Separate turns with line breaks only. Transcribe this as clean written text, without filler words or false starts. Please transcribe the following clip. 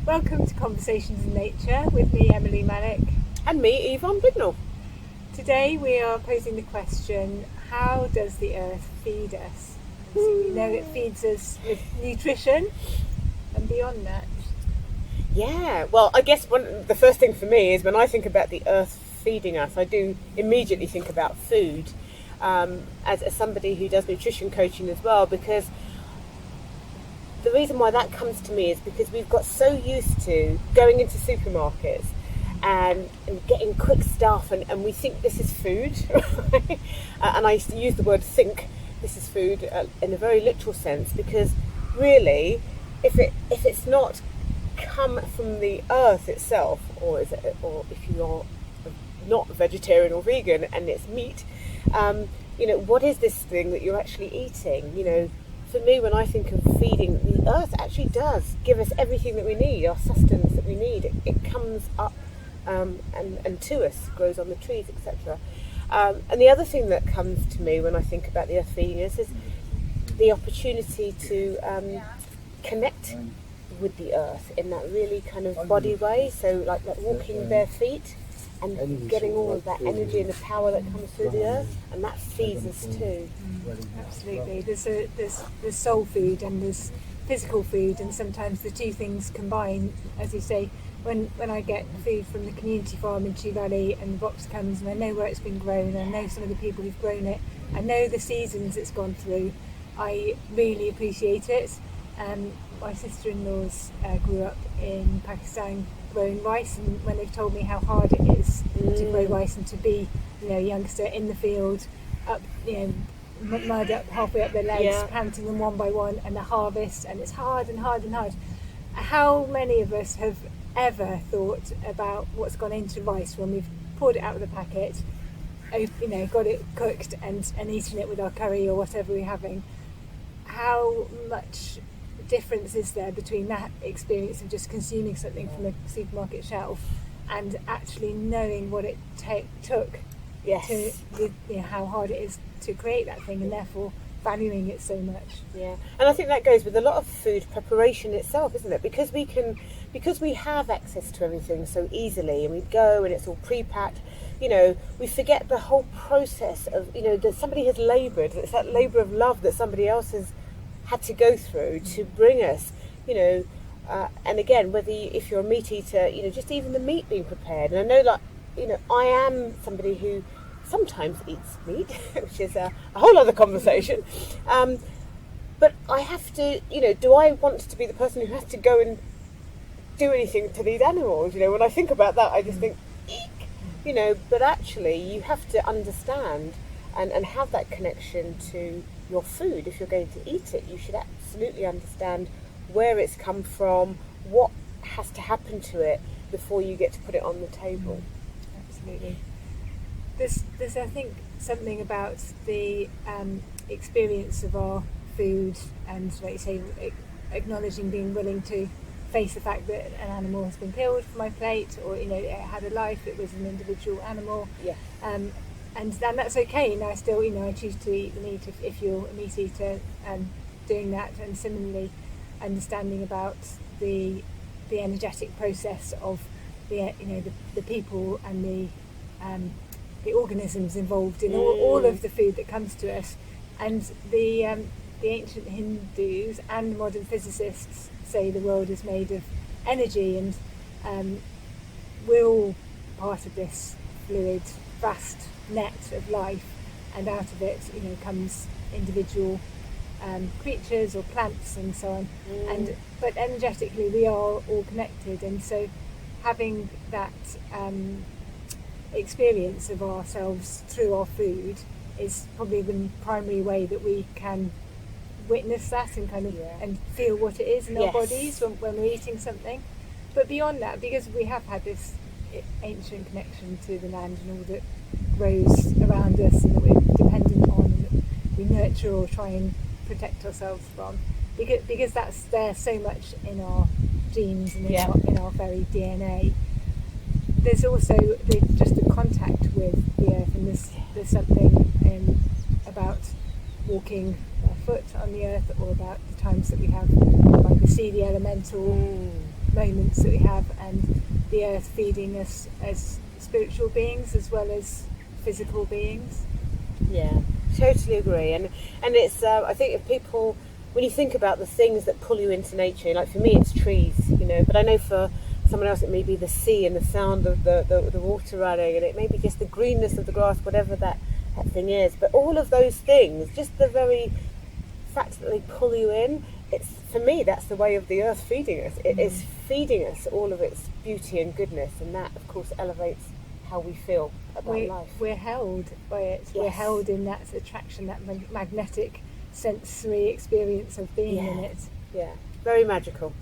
Welcome to Conversations in Nature with me, Emily Malik.
And me, Yvonne Bignell.
Today we are posing the question, how does the earth feed us? So we know it feeds us with nutrition and beyond that.
Yeah, well, I guess the first thing for me is when I think about the earth feeding us, I do immediately think about food as somebody who does nutrition coaching as well, because the reason why that comes to me is because we've got so used to going into supermarkets and getting quick stuff and we think this is food. And I used to use the word think this is food in a very literal sense, because really if it's not come from the earth itself, or if you're not vegetarian or vegan and it's meat, what is this thing that you're actually eating? For me, when I think of feeding, the earth actually does give us everything that we need, our sustenance that we need. It comes up and to us, grows on the trees, etc. And the other thing that comes to me when I think about the earth feeding us is the opportunity to connect with the earth in that really kind of body way. So like walking bare feet and getting all of that energy and the power that comes through the earth, and that feeds us too.
Absolutely. There's soul food and there's physical food, and sometimes the two things combine. As you say, when I get food from the community farm in Chew Valley and the box comes and I know where it's been grown, I know some of the people who've grown it, I know the seasons it's gone through, I really appreciate it. My sister-in-laws grew up in Pakistan growing rice, and when they've told me how hard it is to grow rice and to be a youngster in the field, up mud up halfway up their legs, planting them one by one, and the harvest, and it's hard and hard and hard. How many of us have ever thought about what's gone into rice when we've poured it out of the packet, got it cooked and eaten it with our curry or whatever we're having? How much difference is there between that experience of just consuming something from a supermarket shelf and actually knowing what it took to how hard it is to create that thing, and therefore valuing it so much.
Yeah, and I think that goes with a lot of food preparation itself, isn't it? Because we have access to everything so easily, and we go and it's all pre-packed. We forget the whole process of that somebody has laboured. It's that labour of love that somebody else has had to go through to bring us, and again, if you're a meat eater, just even the meat being prepared. And I know I am somebody who sometimes eats meat, which is a whole other conversation. But I have to, do I want to be the person who has to go and do anything to these animals? When I think about that, I just think, eek, but actually you have to understand and have that connection to your food. If you're going to eat it, you should absolutely understand where it's come from, what has to happen to it before you get to put it on the table.
Absolutely. There's I think something about the experience of our food, and like you say, acknowledging, being willing to face the fact that an animal has been killed for my plate, or it had a life, it was an individual animal. And that's okay. I still, I choose to eat the meat if you're a meat eater, doing that. And similarly, understanding about the energetic process of the people and the organisms involved in all of the food that comes to us. And the ancient Hindus and modern physicists say the world is made of energy, and we're all part of this fluid, vast net of life, and out of it comes individual creatures or plants and so on, but energetically we are all connected. And so having that experience of ourselves through our food is probably the primary way that we can witness that and kind of and feel what it is in our bodies when we're eating something. But beyond that, because we have had this ancient connection to the land and all that grows around us and that we're dependent on and that we nurture or try and protect ourselves from, because that's there so much in our genes and in our very DNA. There's also just the contact with the earth, and there's something about walking foot on the earth, or about the times that we have, like we see the elemental moments that we have, and the earth feeding us as spiritual beings as well as physical beings.
Yeah, totally agree. And it's I think if people, when you think about the things that pull you into nature, like for me it's trees, but I know for someone else it may be the sea and the sound of the water running, and it may be just the greenness of the grass, whatever that thing is. But all of those things, just the very fact that they pull you in, it's, for me, that's the way of the earth feeding us. It is feeding us all of its beauty and goodness, and that of course elevates how we feel about life.
We're held by it.
Yes.
We're held in that attraction, that magnetic sensory experience of being in it.
Yeah, very magical.